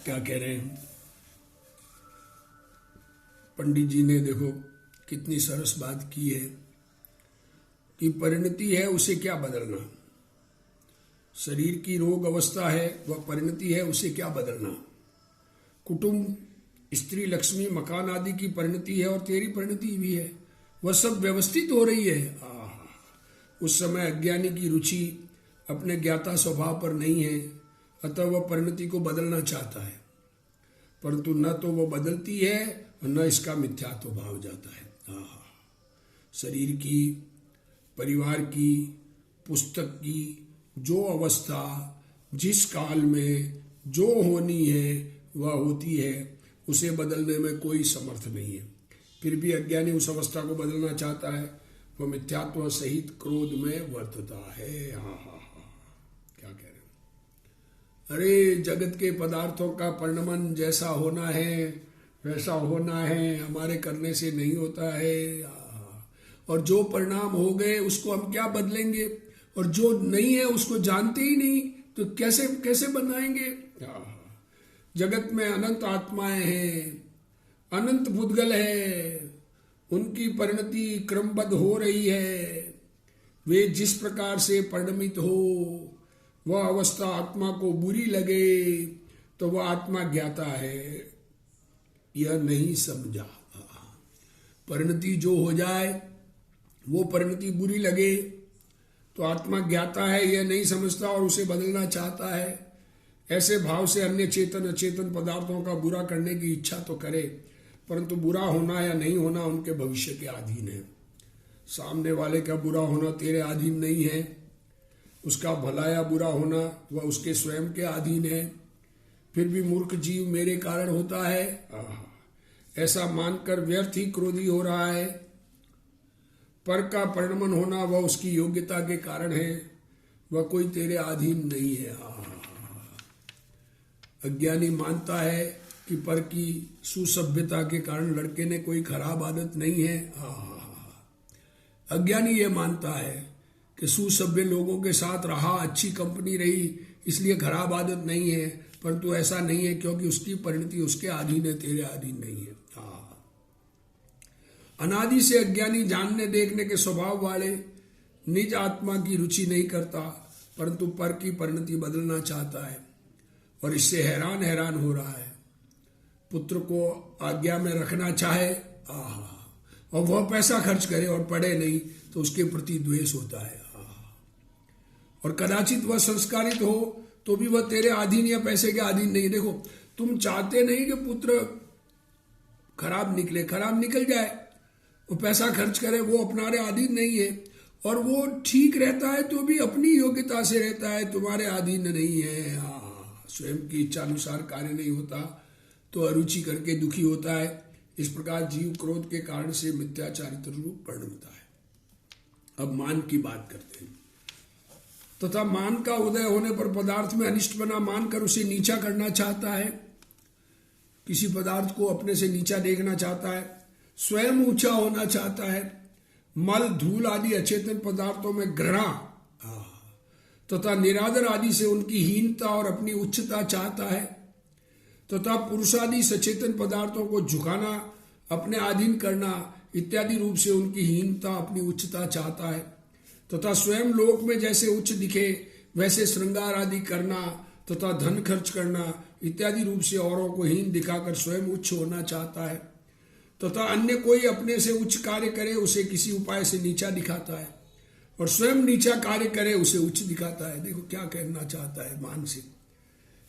क्या कह रहे हैं पंडित जी ने, देखो कितनी सरस बात की है कि परिणति है उसे क्या बदलना। शरीर की रोग अवस्था है वह परिणति है, उसे क्या बदलना। कुटुंब, स्त्री, लक्ष्मी, मकान आदि की परिणति है और तेरी परिणति भी है, वह सब व्यवस्थित हो रही है। उस समय अज्ञानी की रुचि अपने ज्ञाता स्वभाव पर नहीं है, अतः वह परिणति को बदलना चाहता है, परंतु न तो वह बदलती है और न इसका मिथ्यात्व भाव जाता है। शरीर की, परिवार की, पुस्तक की जो अवस्था जिस काल में जो होनी है वह होती है, उसे बदलने में कोई समर्थ नहीं है। फिर भी अज्ञानी उस अवस्था को बदलना चाहता है, वह मिथ्यात्व सहित क्रोध में वर्तता है। क्या कह रहे हो? अरे जगत के पदार्थों का परिणमन जैसा होना है वैसा होना है, हमारे करने से नहीं होता है। और जो परिणाम हो गए उसको हम क्या बदलेंगे, और जो नहीं है उसको जानते ही नहीं तो कैसे कैसे बनाएंगे। जगत में अनंत आत्माएं हैं, अनंत भूतगल है, उनकी परिणति क्रमबद्ध हो रही है। वे जिस प्रकार से परिणमित हो, वह अवस्था आत्मा को बुरी लगे तो वह आत्मा ज्ञाता है, यह नहीं समझा। परिणति जो हो जाए वो परिणति बुरी लगे तो आत्मा ज्ञाता है, यह नहीं समझता और उसे बदलना चाहता है। ऐसे भाव से अन्य चेतन अचेतन पदार्थों का बुरा करने की इच्छा तो करे, परंतु बुरा होना या नहीं होना उनके भविष्य के अधीन है। सामने वाले का बुरा होना तेरे अधीन नहीं है, उसका भला या बुरा होना वह उसके स्वयं के अधीन है। फिर भी मूर्ख जीव मेरे कारण होता है, ऐसा मानकर व्यर्थ ही क्रोधी हो रहा है। पर का परिणमन होना वह उसकी योग्यता के कारण है, वह कोई तेरे अधीन नहीं है। अज्ञानी मानता है कि पर की सुसभ्यता के कारण लड़के ने कोई खराब आदत नहीं है। अज्ञानी ये मानता है कि सुसभ्य लोगों के साथ रहा, अच्छी कंपनी रही, इसलिए खराब आदत नहीं है, परंतु ऐसा नहीं है क्योंकि उसकी परिणति उसके अधीन है, तेरे अधीन नहीं है। अनादि से अज्ञानी जानने देखने के स्वभाव वाले निज आत्मा की रुचि नहीं करता, परंतु पर की परिणति बदलना चाहता है और इससे हैरान हैरान हो रहा है। पुत्र को आज्ञा में रखना चाहे और वह पैसा खर्च करे और पढ़े नहीं तो उसके प्रति द्वेष होता है। और कदाचित वह संस्कारित हो तो भी वह तेरे अधीन या पैसे के अधीन नहीं। देखो, तुम चाहते नहीं कि पुत्र खराब निकले, खराब निकल जाए, वो पैसा खर्च करे, वो अपनारे अधीन नहीं है। और वो ठीक रहता है तो भी अपनी योग्यता से रहता है, तुम्हारे अधीन नहीं है। स्वयं की इच्छा अनुसार कार्य नहीं होता तो अरुचि करके दुखी होता है। इस प्रकार जीव क्रोध के कारण से मिथ्याचारित्र रूप परिणमता है। अब मान की बात करते हैं। तथा मान का उदय होने पर पदार्थ में अनिष्ट बना मानकर उसे नीचा करना चाहता है। किसी पदार्थ को अपने से नीचा देखना चाहता है, स्वयं ऊंचा होना चाहता है। मल, धूल आदि अचेतन पदार्थों में घृणा तथा निरादर आदि से उनकी हीनता और अपनी उच्चता चाहता है। तथा पुरुषादि सचेतन पदार्थों को झुकाना, अपने अधीन करना इत्यादि रूप से उनकी हीनता अपनी उच्चता चाहता है। तथा स्वयं लोक में जैसे उच्च दिखे वैसे श्रृंगार आदि करना तथा धन खर्च करना इत्यादि रूप से औरों को हीन दिखाकर स्वयं उच्च होना चाहता है। तथा अन्य कोई अपने से उच्च कार्य करे उसे किसी उपाय से नीचा दिखाता है, और स्वयं नीचा कार्य करे उसे उच्च दिखाता है। देखो क्या कहना चाहता है मान से।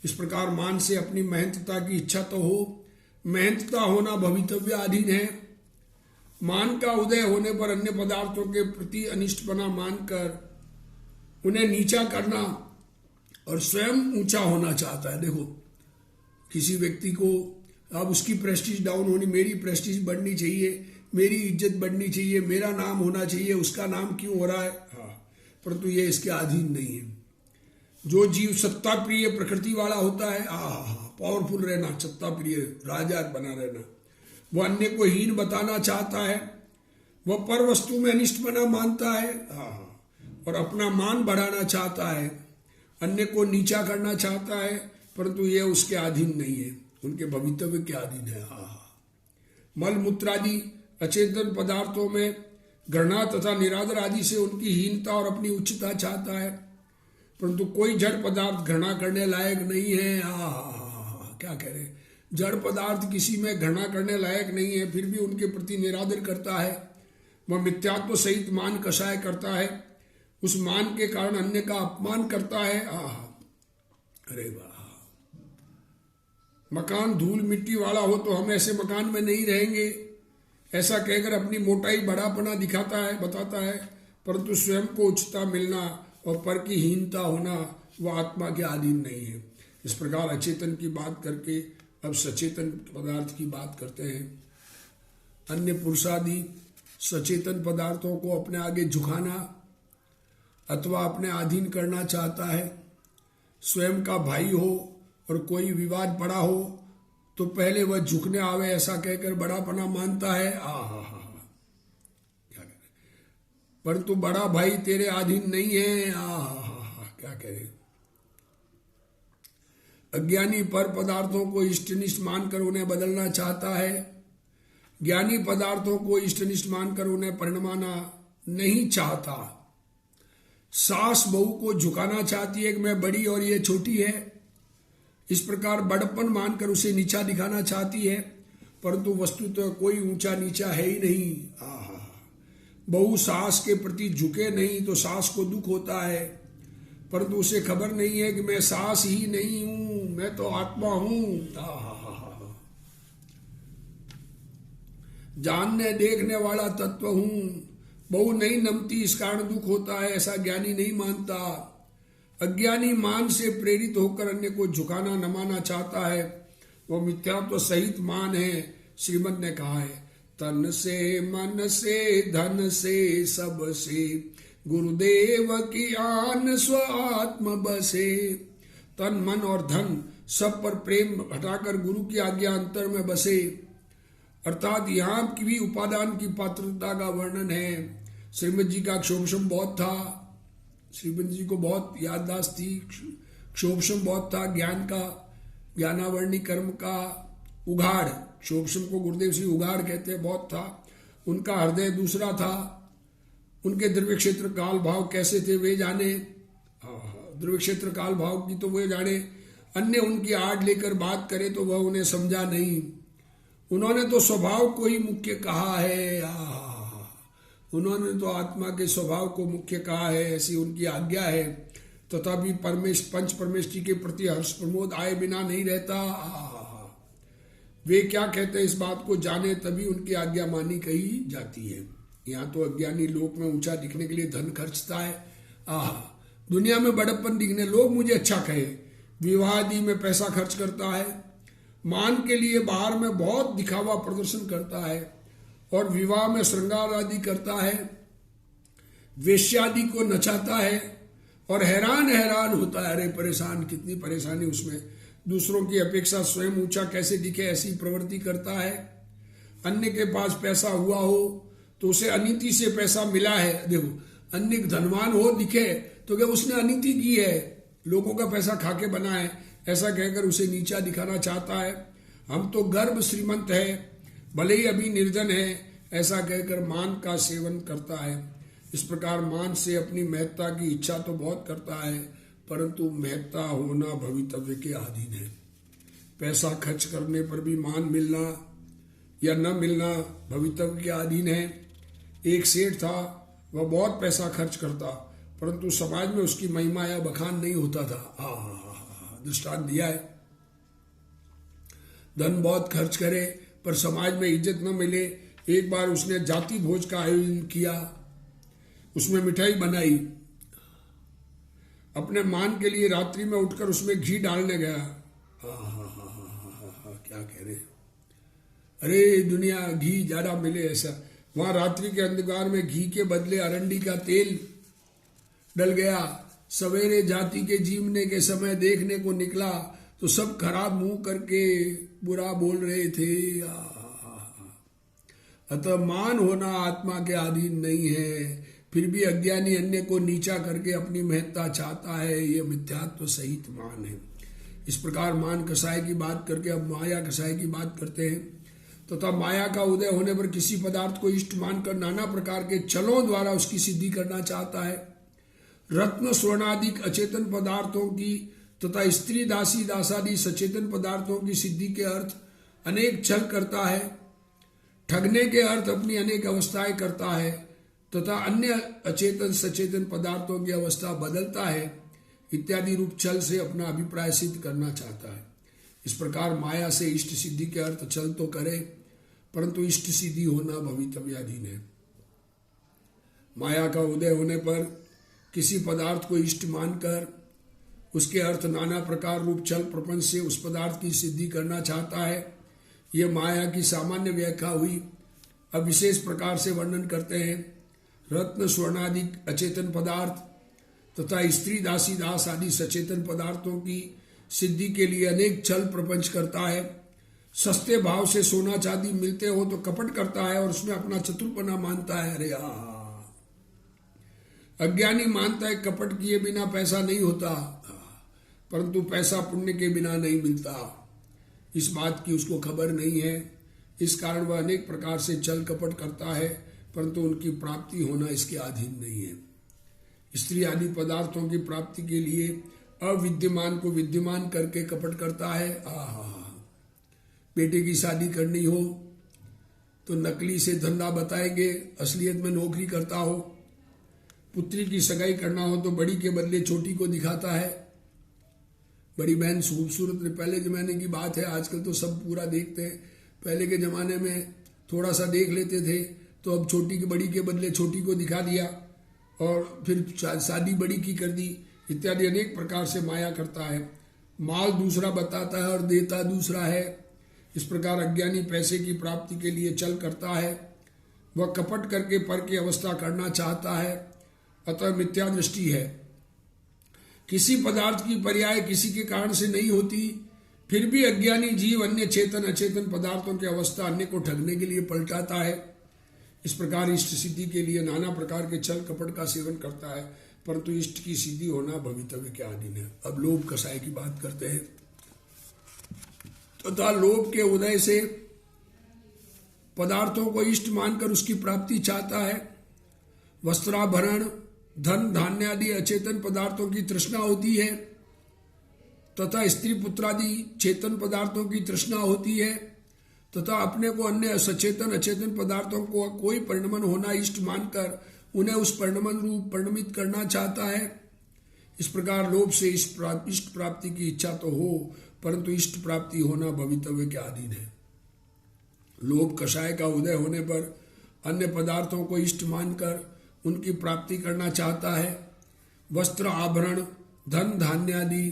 इस प्रकार मान से अपनी महंतता की इच्छा तो हो, महंतता होना भवितव्य अधीन है। मान का उदय होने पर अन्य पदार्थों के प्रति अनिष्टपना मानकर उन्हें नीचा करना और स्वयं ऊंचा होना चाहता है। देखो, किसी व्यक्ति को अब उसकी प्रेस्टीज डाउन होनी, मेरी प्रेस्टीज बढ़नी चाहिए, मेरी इज्जत बढ़नी चाहिए, मेरा नाम होना चाहिए, उसका नाम क्यों हो रहा है, परंतु ये इसके अधीन नहीं है। जो जीव सत्ता प्रिय प्रकृति वाला होता है, पावरफुल रहना, सत्ता प्रिय, राजा बना रहना, वह अन्य को हीन बताना चाहता है। वह पर वस्तु में अनिष्ट बना मानता है और अपना मान बढ़ाना चाहता है, अन्य को नीचा करना चाहता है। परंतु ये उसके अधीन नहीं है, उनके भवितव्य के अधीन है। मल मूत्रादि अचेतन पदार्थों में घृणा तथा निरादर आदि से उनकी हीनता और अपनी उच्चता चाहता है, परंतु कोई जड़ पदार्थ घृणा करने लायक नहीं है। क्या कह रहे, जड़ पदार्थ किसी में घृणा करने लायक नहीं है, फिर भी उनके प्रति निरादर करता है। वह मिथ्यात्व सहित मान कषाय करता है, उस मान के कारण अन्य का अपमान करता है। अरे वाह, मकान धूल मिट्टी वाला हो तो हम ऐसे मकान में नहीं रहेंगे, ऐसा कहकर अपनी मोटाई बड़ापना दिखाता है, बताता है, परंतु स्वयं को उच्चता मिलना और पर की हीनता होना वह आत्मा के अधीन नहीं है। इस प्रकार अचेतन की बात करके अब सचेतन पदार्थ की बात करते हैं। अन्य पुरुषादि सचेतन पदार्थों को अपने आगे झुकाना अथवा अपने अधीन करना चाहता है। स्वयं का भाई हो और कोई विवाद पड़ा हो तो पहले वह झुकने आवे ऐसा कहकर बड़ापना मानता है। क्या करे, परंतु बड़ा भाई तेरे अधीन नहीं है। क्या करे, अज्ञानी पर पदार्थों को इष्टनिष्ठ मानकर उन्हें बदलना चाहता है, ज्ञानी पदार्थों को इष्टनिष्ठ मानकर उन्हें परिणमाना नहीं चाहता। सास बहू को झुकाना चाहती है कि मैं बड़ी और ये छोटी है, इस प्रकार बड़प्पन मानकर उसे नीचा दिखाना चाहती है, परंतु वस्तुतः कोई ऊंचा नीचा है ही नहीं। बहू सास के प्रति झुके नहीं तो सास को दुख होता है, परंतु उसे खबर नहीं है कि मैं सास ही नहीं हूं, मैं तो आत्मा हूं। जानने देखने वाला तत्व हूं, बहू नहीं नमती इस कारण दुख होता है, ऐसा ज्ञानी नहीं मानता। अज्ञानी मान से प्रेरित होकर अन्य को झुकाना नमाना चाहता है, वो मिथ्यात्व सहित मान है। श्रीमद ने कहा है, तन से मन से धन से सब से गुरुदेव की आन स्व आत्म बसे। तन मन और धन सब पर प्रेम हटाकर गुरु की आज्ञा अंतर में बसे, अर्थात यहाँ की भी उपादान की पात्रता का वर्णन है। श्रीमद जी का क्षोभशम बहुत था, श्रीमद जी को बहुत याददाश्त थी, क्षोभशम बहुत था, ज्ञान का, ज्ञानावर्णी कर्म का उघाड़, क्षोभशम को गुरुदेव श्री उघाड़ कहते हैं, बहुत था। उनका हृदय दूसरा था, उनके द्रव्य क्षेत्र काल भाव कैसे थे वे जाने, द्रव्य क्षेत्र काल भाव की तो वे जाने, अन्य उनकी आड़ लेकर बात करे तो वह उन्हें समझा नहीं। उन्होंने तो स्वभाव को ही मुख्य कहा है, उन्होंने तो आत्मा के स्वभाव को मुख्य कहा है, ऐसी उनकी आज्ञा है। तथापि पंच परमेष्टि के प्रति हर्ष प्रमोद आए बिना नहीं रहता। वे क्या कहते हैं इस बात को जाने तभी उनकी आज्ञा मानी कही जाती है। यहाँ तो अज्ञानी लोक में ऊंचा दिखने के लिए धन खर्चता है, दुनिया में बड़प्पन दिखने, लोग मुझे अच्छा कहे, विवाह आदि में पैसा खर्च करता है, मान के लिए बाहर में बहुत दिखावा प्रदर्शन करता है और विवाह में श्रृंगार आदि करता है, वेश्यादि को नचाता है और हैरान होता है। अरे परेशान, कितनी परेशानी उसमें, दूसरों की अपेक्षा स्वयं ऊंचा कैसे दिखे ऐसी प्रवृत्ति करता है। अन्य के पास पैसा हुआ हो तो उसे अनीति से पैसा मिला है, देखो अन्य धनवान हो दिखे तो क्या उसने अनीति की है, लोगों का पैसा खाके बना है, ऐसा कहकर उसे नीचा दिखाना चाहता है। हम तो गर्भ श्रीमंत है, भले ही अभी निर्धन है, ऐसा कहकर मान का सेवन करता है। इस प्रकार मान से अपनी महत्ता की इच्छा तो बहुत करता है, परंतु महत्ता होना भवितव्य के अधीन है। पैसा खर्च करने पर भी मान मिलना या न मिलना भवितव्य के अधीन है। एक सेठ था, वह बहुत पैसा खर्च करता, परंतु समाज में उसकी महिमा या बखान नहीं होता था। दृष्टांत दिया है, धन बहुत खर्च करे पर समाज में इज्जत न मिले। एक बार उसने जाति भोज का आयोजन किया, उसमें मिठाई बनाई, अपने मान के लिए रात्रि में उठकर उसमें घी डालने गया। क्या कह रहे, अरे दुनिया घी ज्यादा मिले ऐसा। वहां रात्रि के अंधकार में घी के बदले अरंडी का तेल डल गया। सवेरे जाति के जीवने के समय देखने को निकला तो सब खराब मुंह करके बुरा बोल रहे थे। अतः मान होना आत्मा के अधीन नहीं है, फिर भी अज्ञानी अन्य को नीचा करके अपनी महत्ता चाहता है, यह मिथ्यात्व सहित मान है। इस प्रकार मान कसाय की बात करके अब माया कसाय की बात करते हैं। तथा माया का उदय होने पर किसी पदार्थ को इष्ट मानकर नाना प्रकार के छलों द्वारा उसकी सिद्धि करना चाहता है। रत्न स्वर्णादिक अचेतन पदार्थों की तथा स्त्री दासी दासादि सचेतन पदार्थों की सिद्धि के अर्थ अनेक छल करता है। ठगने के अर्थ अपनी अनेक अवस्थाएं करता है तथा अन्य अचेतन सचेतन पदार्थों की अवस्था बदलता है इत्यादि रूप छल से अपना अभिप्राय सिद्ध करना चाहता है। इस प्रकार माया से इष्ट सिद्धि के अर्थ छल तो करे, परंतु इष्ट सिद्धि होना भवितव्याधीन है। माया का उदय होने पर किसी पदार्थ को इष्ट मानकर उसके अर्थ नाना प्रकार रूप छल प्रपंच से उस पदार्थ की सिद्धि करना चाहता है। यह माया की सामान्य व्याख्या हुई। अब विशेष प्रकार से वर्णन करते हैं। रत्न स्वर्णादि अचेतन पदार्थ तथा स्त्री दासी दास आदि सचेतन पदार्थों की सिद्धि के लिए अनेक छल प्रपंच करता है। सस्ते भाव से सोना चांदी मिलते हो तो कपट करता है और उसमें अपना चतुरपना मानता है। अरे अज्ञानी मानता है कपट किए बिना पैसा नहीं होता, परंतु पैसा पुण्य के बिना नहीं मिलता। इस बात की उसको खबर नहीं है। इस कारण वह अनेक प्रकार से छल कपट करता है, परंतु उनकी प्राप्ति होना इसके अधीन नहीं है। स्त्री आदि पदार्थों की प्राप्ति के लिए अविद्यमान को विद्यमान करके कपट करता है। बेटे की शादी करनी हो तो नकली से धंधा बताएंगे, असलियत में नौकरी करता हो। पुत्री की सगाई करना हो तो बड़ी के बदले छोटी को दिखाता है। बड़ी बहन खूबसूरत, पहले जमाने की बात है, आजकल तो सब पूरा देखते हैं। पहले के जमाने में थोड़ा सा देख लेते थे, तो अब छोटी के बड़ी के बदले छोटी को दिखा दिया और फिर शादी बड़ी की कर दी इत्यादि अनेक प्रकार से माया करता है। माल दूसरा बताता है और देता दूसरा है। इस प्रकार अज्ञानी पैसे की प्राप्ति के लिए छल करता है। वह कपट करके पर की अवस्था करना चाहता है। अतः मिथ्या दृष्टि है। किसी पदार्थ की पर्याय किसी के कारण से नहीं होती, फिर भी अज्ञानी जीव अन्य चेतन अचेतन पदार्थों की अवस्था अन्य को ठगने के लिए पलटाता है। इस प्रकार इष्ट सिद्धि के लिए नाना प्रकार के छल कपट का सेवन करता है, परंतु इष्ट की सिद्धि होना भवितव्य के अधीन है। अब लोभ कसाय की बात करते हैं। तथा लोभ के उदय से पदार्थों को इष्ट मानकर उसकी प्राप्ति चाहता है। वस्त्राभरण धन धान्य आदि अचेतन पदार्थों की तृष्णा होती है तथा स्त्री पुत्रादि चेतन पदार्थों की तृष्णा होती है तथा अपने को अन्य सचेतन अचेतन पदार्थों को कोई परिणमन होना इष्ट मानकर उन्हें उस परिणमन रूप परिणमित करना चाहता है। इस प्रकार लोभ से इष्ट प्राप्ति की इच्छा तो हो, परंतु इष्ट प्राप्ति होना भवितव्य के अधीन है। लोभ कषाय का उदय होने पर अन्य पदार्थों को इष्ट मानकर उनकी प्राप्ति करना चाहता है। वस्त्र आभरण धन धान्य आदि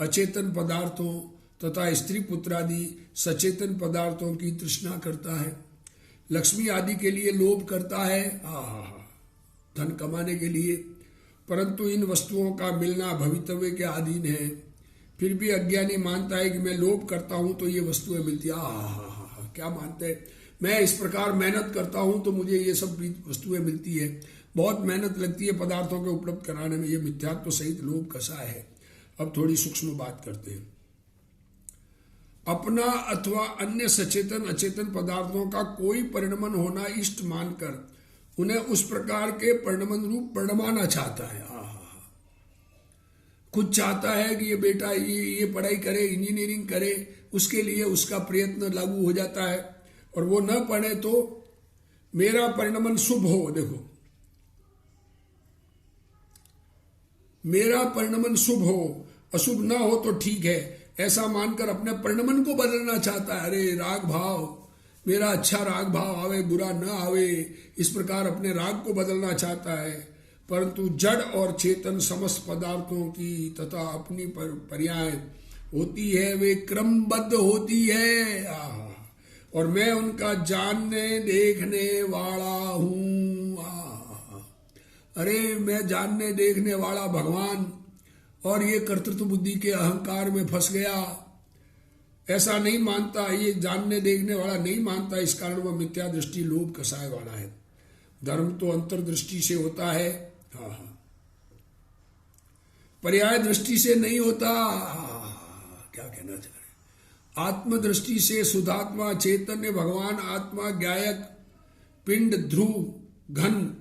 अचेतन पदार्थों तथा स्त्री पुत्रादि सचेतन पदार्थों की तृष्णा करता है। लक्ष्मी आदि के लिए लोभ करता है, धन कमाने के लिए, परंतु इन वस्तुओं का मिलना भवितव्य के अधीन है। फिर भी अज्ञानी मानता है कि मैं लोभ करता हूं तो ये वस्तुएं मिलती है। क्या मानते हैं? मैं इस प्रकार मेहनत करता हूं तो मुझे ये सब वस्तुएं मिलती है। बहुत मेहनत लगती है पदार्थों को उपलब्ध कराने में। ये मिथ्यात्व सहित लोभ कषाय है। अब थोड़ी सूक्ष्म बात करते हैं। अपना अथवा अन्य सचेतन अचेतन पदार्थों का कोई परिणमन होना इष्ट मानकर उन्हें उस प्रकार के परिणमन रूप परिणमाना चाहता है। खुद चाहता है कि ये बेटा ये पढ़ाई करे, इंजीनियरिंग करे, उसके लिए उसका प्रयत्न लागू हो जाता है। और वो न पढ़े तो मेरा परिणमन शुभ हो। देखो, मेरा परिणमन शुभ हो, अशुभ ना हो तो ठीक है, ऐसा मानकर अपने परिणमन को बदलना चाहता है। अरे राग भाव, मेरा अच्छा राग भाव आवे, बुरा न आवे, इस प्रकार अपने राग को बदलना चाहता है। परंतु जड़ और चेतन समस्त पदार्थों की तथा अपनी पर्याय होती है, वे क्रमबद्ध होती है और मैं उनका जानने देखने वाला हूं। अरे मैं जानने देखने वाला भगवान, और ये कर्तृत्व बुद्धि के अहंकार में फंस गया, ऐसा नहीं मानता, ये जानने देखने वाला नहीं मानता। इस कारण वह मिथ्या दृष्टि लोभ कषाय वाला है। धर्म तो अंतर्दृष्टि से होता है, पर्याय दृष्टि से नहीं होता। क्या क्या कहना चाह रहे? आत्मदृष्टि से शुद्धात्मा चैतन्य भगवान आत्मा ज्ञायक पिंड ध्रुव घन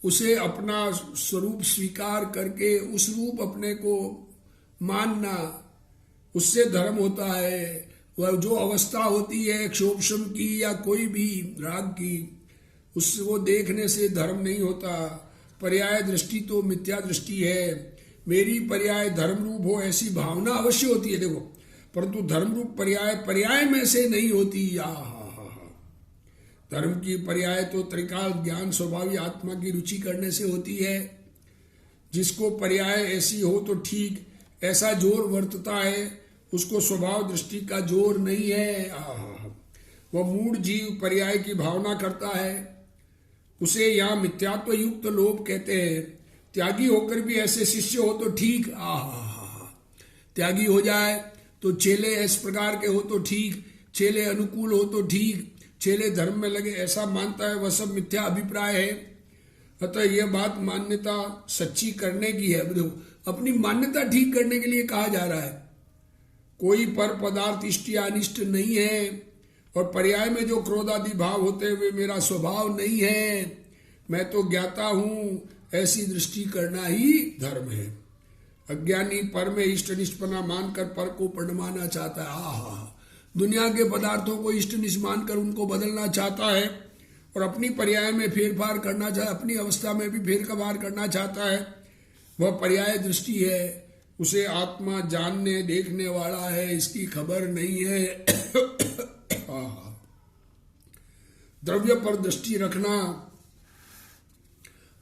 उसे अपना स्वरूप स्वीकार करके उस रूप अपने को मानना, उससे धर्म होता है। वह जो अवस्था होती है क्षोभशम की या कोई भी राग की, उसको देखने से धर्म नहीं होता। पर्याय दृष्टि तो मिथ्या दृष्टि है। मेरी पर्याय धर्म रूप हो ऐसी भावना अवश्य होती है, देखो, परंतु धर्म रूप पर्याय पर्याय में से नहीं होती। धर्म की पर्याय तो त्रिकाल ज्ञान स्वभावी आत्मा की रुचि करने से होती है। जिसको पर्याय ऐसी हो तो ठीक, ऐसा जोर वर्तता है, उसको स्वभाव दृष्टि का जोर नहीं है। वह मूढ़ जीव पर्याय की भावना करता है, उसे यहाँ मिथ्यात्व युक्त लोभ कहते हैं। त्यागी होकर भी ऐसे शिष्य हो तो ठीक, त्यागी हो जाए तो चेले इस प्रकार के हो तो ठीक, चेले अनुकूल हो तो ठीक, चेले धर्म में लगे ऐसा मानता है, वह सब मिथ्या अभिप्राय है। अतः यह बात मान्यता सच्ची करने की है। देखो, अपनी मान्यता ठीक करने के लिए कहा जा रहा है। कोई पर पदार्थ इष्ट या अनिष्ट नहीं है, और पर्याय में जो क्रोध आदि भाव होते वे मेरा स्वभाव नहीं है, मैं तो ज्ञाता हूं, ऐसी दृष्टि करना ही धर्म है। अज्ञानी पर में इष्ट अनिष्टपना मानकर पर को पड़माना चाहता है। दुनिया के पदार्थों को इष्ट अनिष्ट मानकर उनको बदलना चाहता है और अपनी पर्याय में फेरफार करना चाहता है, अपनी अवस्था में भी फेरफार करना चाहता है। वह पर्याय दृष्टि है, उसे आत्मा जानने देखने वाला है, इसकी खबर नहीं है। द्रव्य पर दृष्टि रखना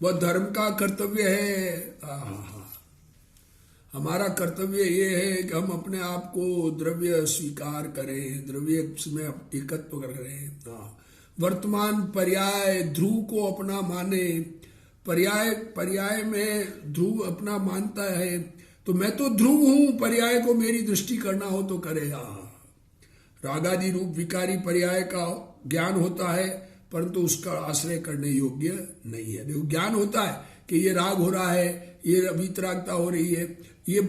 वह धर्म का कर्तव्य है। हमारा कर्तव्य ये है कि हम अपने आप को द्रव्य स्वीकार करें, द्रव्य में एकत्व करें। वर्तमान पर्याय ध्रुव को अपना माने, पर्याय में ध्रुव अपना मानता है, तो मैं तो ध्रुव हूं, पर्याय को मेरी दृष्टि करना हो तो करे। रागादि रूप विकारी पर्याय का ज्ञान होता है, परंतु उसका आश्रय करने योग्य नहीं है। देखो, ज्ञान होता है कि ये राग हो रहा है, ये वीतरागता हो रही है, ये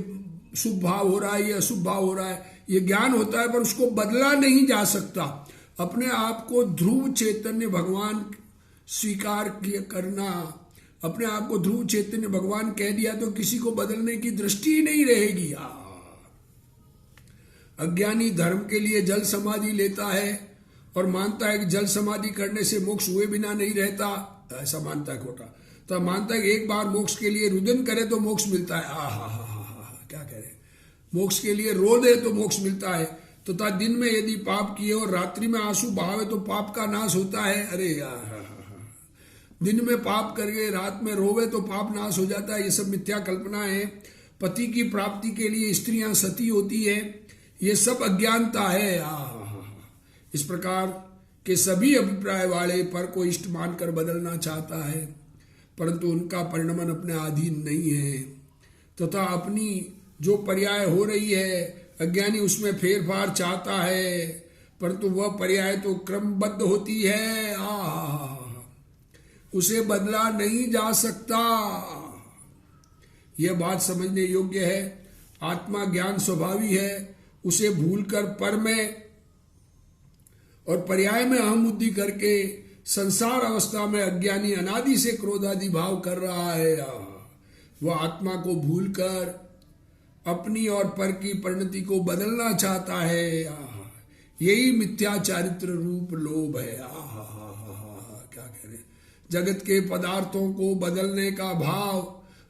शुभ भाव हो रहा है, ये अशुभ भाव हो रहा है, ये ज्ञान होता है, पर उसको बदला नहीं जा सकता। अपने आप को ध्रुव चैतन्य भगवान स्वीकार करना, अपने आप को ध्रुव चैतन्य भगवान कह दिया तो किसी को बदलने की दृष्टि नहीं रहेगी। अज्ञानी धर्म के लिए जल समाधि लेता है और मानता है कि जल समाधि करने से मोक्ष हुए बिना नहीं रहता, ऐसा मानता है खोटा। तो मानता है कि एक बार मोक्ष के लिए रुदन करे तो मोक्ष मिलता है। क्या कह रहे, मोक्ष के लिए रो दे तो मोक्ष मिलता है। तो दिन में यदि पाप किए और रात्रि में आंसू बहावे तो पाप का नाश होता है। अरे यार, दिन में पाप करके रात में रोवे तो पाप नाश हो जाता है। ये सब मिथ्या कल्पना है। पति की प्राप्ति के लिए स्त्रियां सती होती है, ये सब अज्ञानता है। इस प्रकार के सभी अभिप्राय वाले पर को इष्ट मानकर बदलना चाहता है, परंतु उनका परिणमन अपने अधीन नहीं है। तथा अपनी जो पर्याय हो रही है, अज्ञानी उसमें फेरफार चाहता है, परंतु वह पर्याय तो क्रमबद्ध होती है, उसे बदला नहीं जा सकता। यह बात समझने योग्य है। आत्मा ज्ञान स्वभावी है, उसे भूलकर पर में और पर्याय में अहम बुद्धि करके संसार अवस्था में अज्ञानी अनादि से क्रोधादि भाव कर रहा है। वह आत्मा को भूलकर अपनी और पर की परिणति को बदलना चाहता है। यही मिथ्या चारित्र रूप लोभ है। क्या कह रहे, जगत के पदार्थों को बदलने का भाव।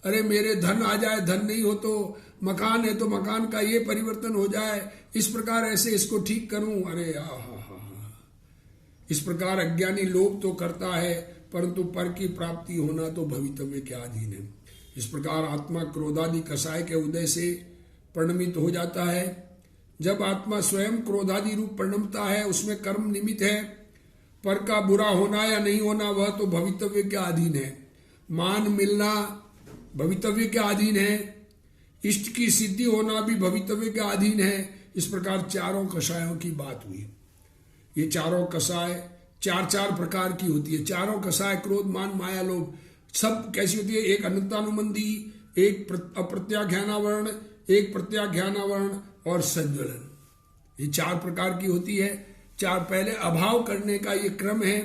अरे मेरे धन आ जाए, धन नहीं हो तो मकान है तो मकान का ये परिवर्तन हो जाए, इस प्रकार ऐसे इसको ठीक करूं। अरे इस प्रकार अज्ञानी लोभ तो करता है, परंतु पर की प्राप्ति होना तो भवितव्य के अधीन है। इस प्रकार आत्मा क्रोधादि कषाय के उदय से परिणमित हो जाता है। जब आत्मा स्वयं क्रोधादि रूप परिणमता है, उसमें कर्म निमित्त है। पर का बुरा होना या नहीं होना वह तो भवितव्य के अधीन है। मान मिलना भवितव्य के अधीन है। इष्ट की सिद्धि होना भी भवितव्य के अधीन है। इस प्रकार चारों कषायों की बात हुई। ये चारों कषाय चार प्रकार की होती है। चारों कषाय क्रोध मान माया लोभ सब कैसी होती है? एक अनंतानुबंधी, एक अप्रत्याख्यानावरण, एक प्रत्याख्यानावरण और संज्वलन, ये 4 प्रकार की होती है। 4 पहले अभाव करने का ये क्रम है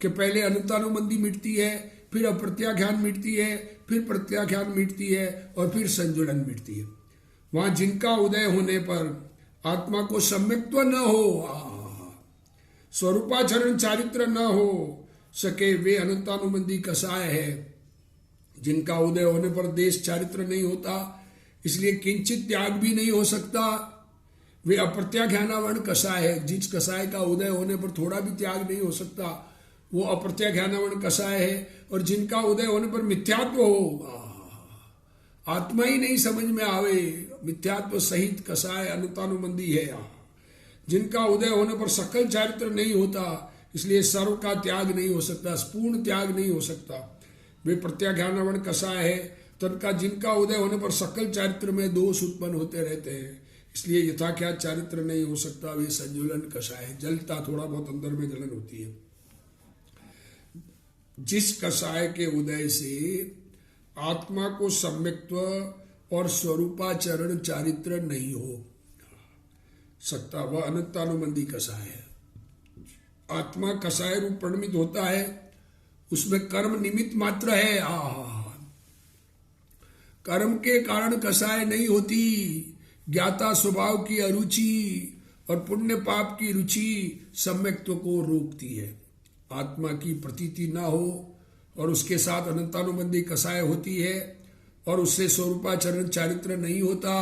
कि पहले अनंतानुबंधी मिटती है, फिर अप्रत्याख्यान मिटती है, फिर प्रत्याख्यान मिटती है और फिर संज्वलन मिटती है। वहां जिनका उदय होने पर आत्मा को सम्यक्त्व न हो, स्वरूपाचरण चारित्र न हो सके, वे अनंतानुबंधी कसाय है। जिनका उदय होने पर देश चारित्र नहीं होता, इसलिए किंचित त्याग भी नहीं हो सकता, वे अप्रत्याख्यानावरण कसाय है। जिस कसाय का उदय होने पर थोड़ा भी त्याग नहीं हो सकता, वो अप्रत्याख्यानावरण कसाय है। और जिनका उदय होने पर मिथ्यात्व हो, आत्मा ही नहीं समझ में आवे, मिथ्यात्व सहित कसाय अनंतानुबंधी है। जिनका उदय होने पर सकल चारित्र नहीं होता, इसलिए सर्व का त्याग नहीं हो सकता, पूर्ण त्याग नहीं हो सकता, वे प्रत्याख्यानावरण कसाय है। तनका जिनका उदय होने पर सकल चारित्र में दोष उत्पन्न होते रहते हैं, इसलिए यथाख्यात चारित्र नहीं हो सकता, वे संज्वलन कसाय है। जलता, थोड़ा बहुत अंदर में जलन होती है। जिस कसाय के उदय से आत्मा को सम्यक्त्व और स्वरूपाचरण चारित्र नहीं हो सकता, वह अनंतानुबंधी कसाय है। आत्मा कसाय रूप परिणमित होता है, उसमें कर्म निमित्त मात्र है। कर्म के कारण कसाय नहीं होती। ज्ञाता स्वभाव की अरुचि और पुण्य पाप की रुचि सम्यक्त्व को रोकती है। आत्मा की प्रतीति ना हो और उसके साथ अनंतानुबंधी कसाय होती है और उससे स्वरूपाचरण चारित्र नहीं होता।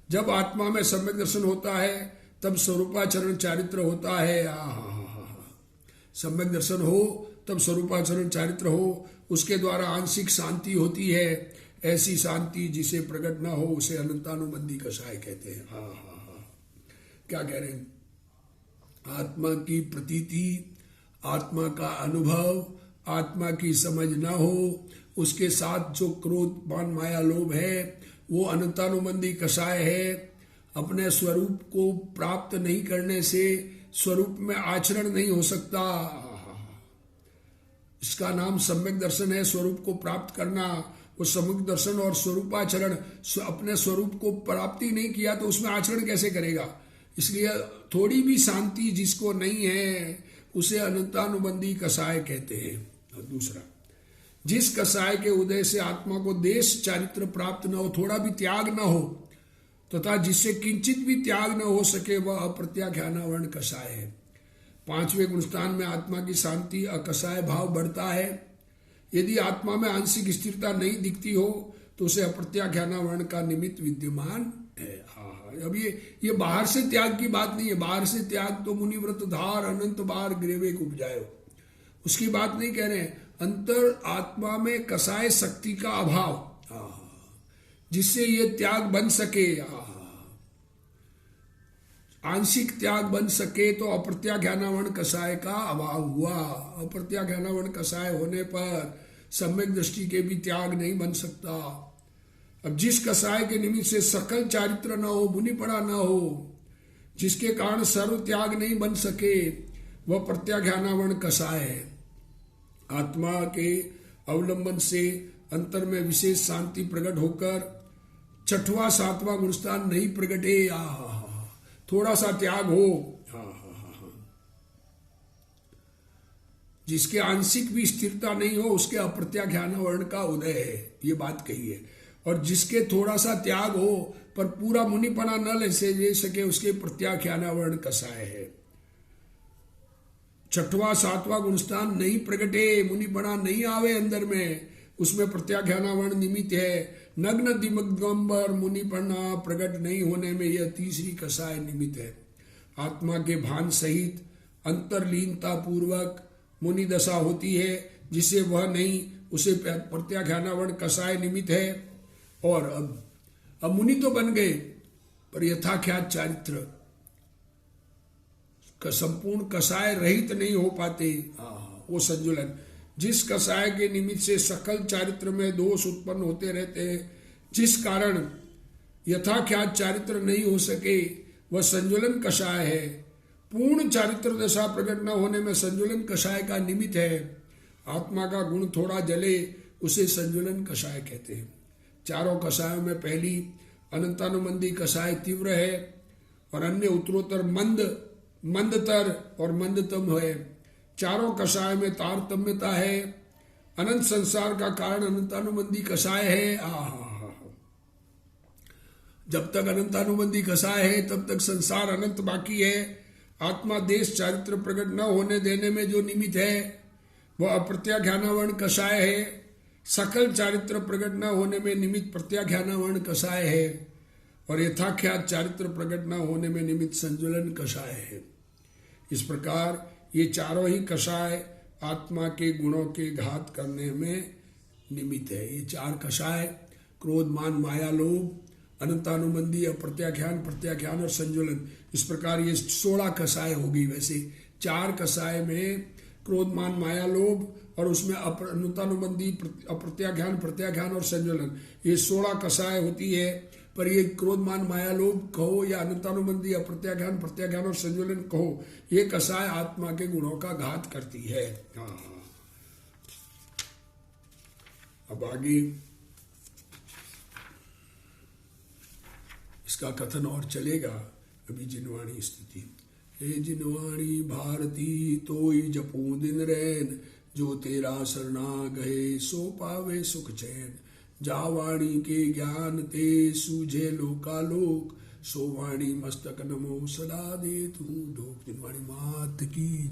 जब आत्मा में सम्यक दर्शन होता है तब स्वरूपाचरण चारित्र होता है। सम्यक दर्शन हो तब स्वरूपाचरण चारित्र हो, उसके द्वारा आंशिक शांति होती है। ऐसी शांति जिसे प्रकट ना हो उसे अनंतानुबंधी कसाय कहते हैं। क्या कह रहे हैं? आत्मा की प्रतीति, आत्मा का अनुभव, आत्मा की समझ ना हो, उसके साथ जो क्रोध मान माया लोभ है वो अनंतानुबंधी कसाय है। अपने स्वरूप को प्राप्त नहीं करने से स्वरूप में आचरण नहीं हो सकता। इसका नाम सम्यक दर्शन है। स्वरूप को प्राप्त करना, वो सम्यक दर्शन और स्वरूपाचरण, अपने स्वरूप को प्राप्ति नहीं किया तो उसमें आचरण कैसे करेगा? इसलिए थोड़ी भी शांति जिसको नहीं है उसे अनंतानुबंधी कसाय कहते हैं। और दूसरा, जिस कसाय के उदय से आत्मा को देश चारित्र प्राप्त न हो, थोड़ा भी त्याग न हो, तथा जिससे किंचित भी त्याग न हो सके, वह अप्रत्याख्यानावरण कसाय है। 5वें गुणस्थान में आत्मा की शांति अकसाय भाव बढ़ता है। यदि आत्मा में आंशिक स्थिरता नहीं दिखती हो तो उसे अप्रत्याख्यानावरण का निमित्त विद्यमान है। अब ये बाहर से त्याग की बात नहीं है। बाहर से त्याग तो मुनिव्रत धार अनंत बार ग्रेवे को उपजायो, उसकी बात नहीं कह रहे हैं। अंतर आत्मा में कसाय शक्ति का अभाव, जिससे ये त्याग बन सके, आंशिक त्याग बन सके, तो अप्रत्याख्यानावरण कसाय का अभाव हुआ। अप्रत्याख्यानावरण कसाय होने पर सम्यक दृष्टि के भी त्याग नहीं बन सकता। अब जिस कसाय के निमित्त से सकल चारित्र न हो, मुनिपड़ा न हो, जिसके कारण सर्व त्याग नहीं बन सके, वह प्रत्याख्यानावरण कसाय है। आत्मा के अवलंबन से अंतर में विशेष शांति प्रकट होकर 6वां 7वां गुणस्थान नहीं प्रकटे। थोड़ा सा त्याग हो, जिसके आंशिक भी स्थिरता नहीं हो, उसके अप्रत्याख्यानावरण का उदय है, ये बात कही है। और जिसके थोड़ा सा त्याग हो पर पूरा मुनिपना न ले सके, उसके प्रत्याख्यानावरण कसाय है। 6वां 7वां गुणस्थान नहीं प्रकटे, मुनिपना नहीं आवे अंदर में, उसमें प्रत्याख्यानावरण निमित्त है। नग्न दिगंबर मुनिपना प्रकट नहीं होने में यह तीसरी कसाय निमित्त है। आत्मा के भान सहित अंतर्लीनता पूर्वक मुनि दशा होती है, जिसे वह नहीं, उसे प्रत्याख्यानावरण कसाय निमित्त है। और अब मुनि तो बन गए पर यथाख्यात चारित्र का संपूर्ण कसाय रहित नहीं हो पाते, वो संजुलन। जिस कसाय के निमित्त से सकल चारित्र में दोष उत्पन्न होते रहते हैं, जिस कारण यथाख्यात चारित्र नहीं हो सके, वह संजुलन कसाय है। पूर्ण चारित्र दशा प्रकट न होने में संजुलन कसाय का निमित्त है। आत्मा का गुण थोड़ा जले, उसे संजुलन कसाय कहते हैं। 4 कसायों में पहली अनंतानुबंधी कषाय तीव्र है और अन्य उत्तरोत्तर मंदतर और मंदतम है। चारों कषाय में तारतम्यता है। अनंत संसार का कारण अनंतानुबंधी कषाय है। जब तक अनंतानुबंधी कषाय है तब तक संसार अनंत बाकी है। आत्मा देश चारित्र प्रकट न होने देने में जो निमित्त है वह अप्रत्याख्यानावर्ण कषाय है। सकल चारित्र प्रकट न होने में निमित्त प्रत्याख्यानावर्ण कषाय है और यथाख्यात चारित्र प्रकट न होने में निमित्त संजुलन कषाय है। इस प्रकार ये चारों ही कषाय आत्मा के गुणों के घात करने में निमित्त है। ये चार कषाय क्रोध मान माया लोभ अनंतानुबंधी अप्रत्याख्यान प्रत्याख्यान और संजुलन, इस प्रकार ये 16 कषाय होगी। वैसे 4 कषाय में क्रोध मान माया लोभ और उसमें अनंतानुबंधी अप्रत्याख्यान प्रत्याख्यान और संजुलन, ये 16 कषाय होती है। पर ये क्रोध मान माया लोभ कहो या अनंतानुबंधी अप्रत्याख्यान प्रत्याख्यान और संजुलन कहो, ये कषाय आत्मा के गुणों का घात करती है। अब आगे इसका कथन और चलेगा। अभी जिनवाणी स्थिति। हे जिनवाणी भारती तोई जपू दिन रैन, जो तेरा शरणा गए सो पावे सुख चैन। जा वाणी के ज्ञान ते सूझे लोकालोक, सो वाणी मस्तक नमो सदा दे तू ढोक। जिनवाणी मात की।